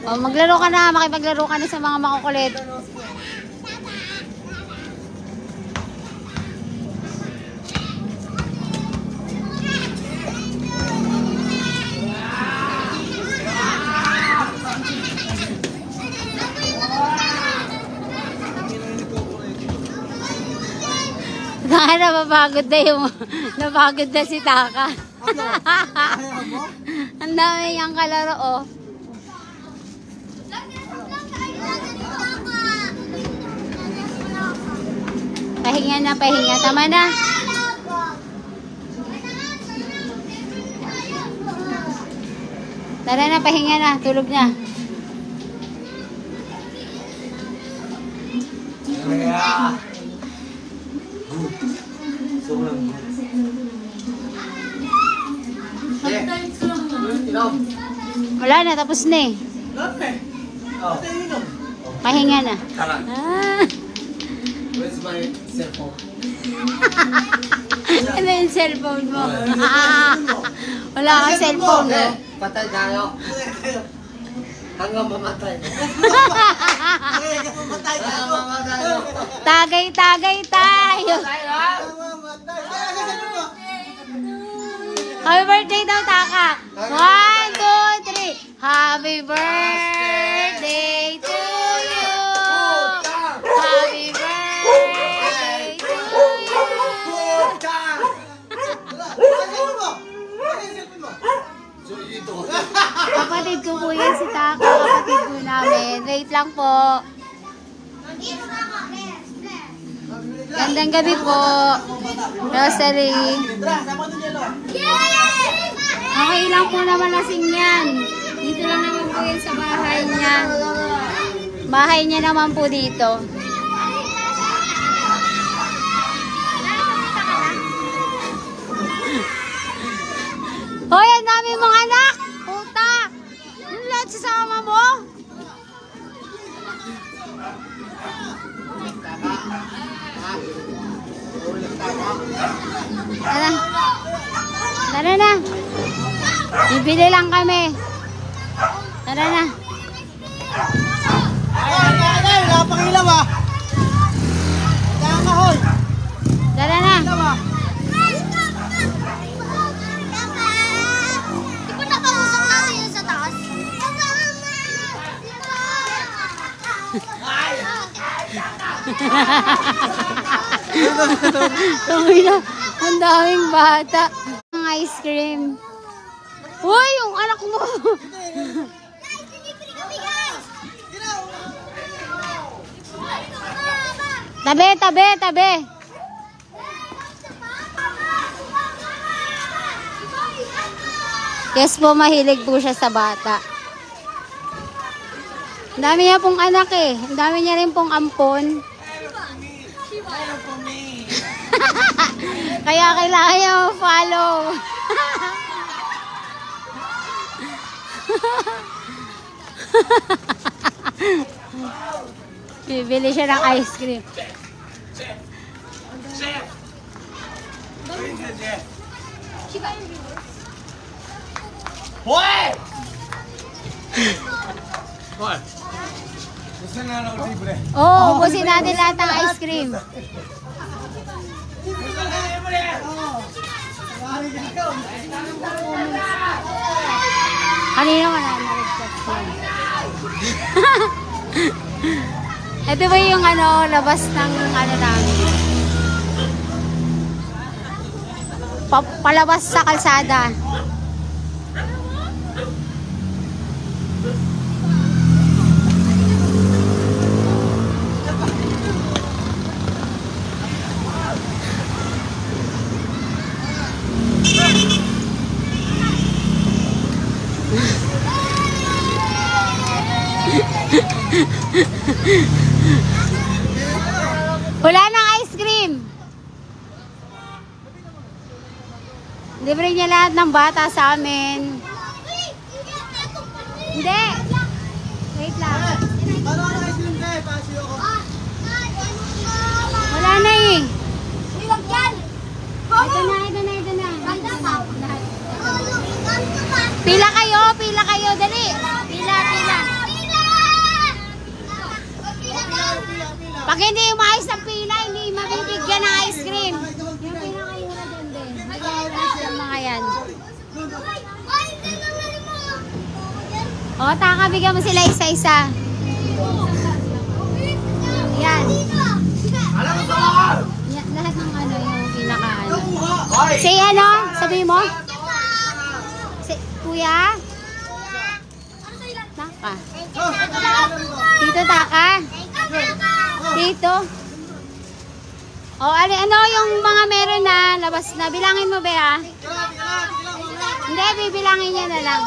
O, maglaro ka na. Makipaglaro ka na sa mga makukulit. Napagod na si Taka. Ang dami niyang kalaro, oh. Pahinga na, pahinga. Tama na. Tara na, pahinga na. Tulog na. Wala na, tapos na eh. Pahinga na. Where's my cellphone? Ano yung cellphone mo? Wala kang cellphone mo. Patay tayo. Hanggang mamatay. Tagay-tagay tayo. Happy birthday daw, Taka. 1, 2, 3. Happy birthday to you. Happy birthday to you. Kapatid ko po yan si Taka. Kapatid ko namin. Wait lang po. Gandang gabi po. Rosary. Okay lang po naman lasing yan. Dito lang naman po yan sa bahay niya. Bahay niya naman po dito. Hoy, ang dami mong anak! Puta! Yung lahat sasama mo? Tara. Tara na. Bibili lang kami. Tara na. Ay, napangilaw ah. Kahoy. Tara na. Di ba nakausap natin yun sa taas? Ang daming bata. Ang ice cream. Uy, yung anak mo. Tabi, tabi, tabi. Yes po, mahilig po siya sa bata. Ang dami niya pong anak eh. Ang dami niya rin pong ampon. Kaya kailangan niya follow. Bibili siya ng ice cream. Hoy! Hoy! Gusto na lang libre. Oo, ubusin natin lahat ng ice cream. Kanina wala na rin. Ito ba yung ano, labas ng ano namin? Palabas sa kalsada. Wala nang ice cream. Libre niya lahat ng bata sa amin. Hindi. Wait lang. Wala na eh. Ito na, ito na, ito na. Pila kayo, dali. Pila. Pag hindi umayos ng pila, hindi mabibigyan ng ice cream. Yung pinakamura dyan din. Nag-orange yung mga yan. O, taka, bigyan mo sila isa-isa. Yan. Yan. Lahat ng ano, yung pinaka-ano. Say ano? Sabi mo? Say, kuya? Taka. Dito, taka. Dito. O, ano yung mga meron na labas na? Bilangin mo, Bea? Hindi, bibilangin niya na lang.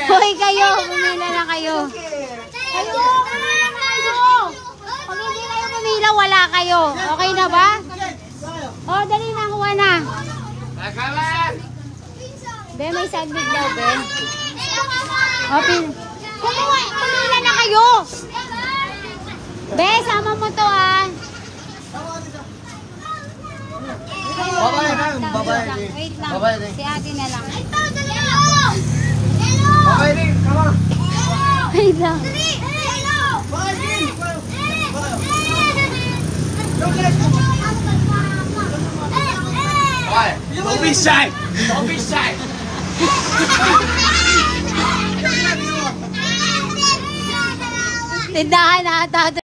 Hoy kayo, pumila na kayo. Kayo, pumila na kayo. Pag hindi kayo pumila, wala kayo. Okay na ba? O, dali na, kuha na. Be, may saglit daw, Be. O, pumila na kayo. Be, sama mo to, ah. Babae na, babae din. Wait lang. Babae din. Si ate na lang. Babae din, come on. Wait lang. Don't be shy. Don't be shy. Tindahan na ata.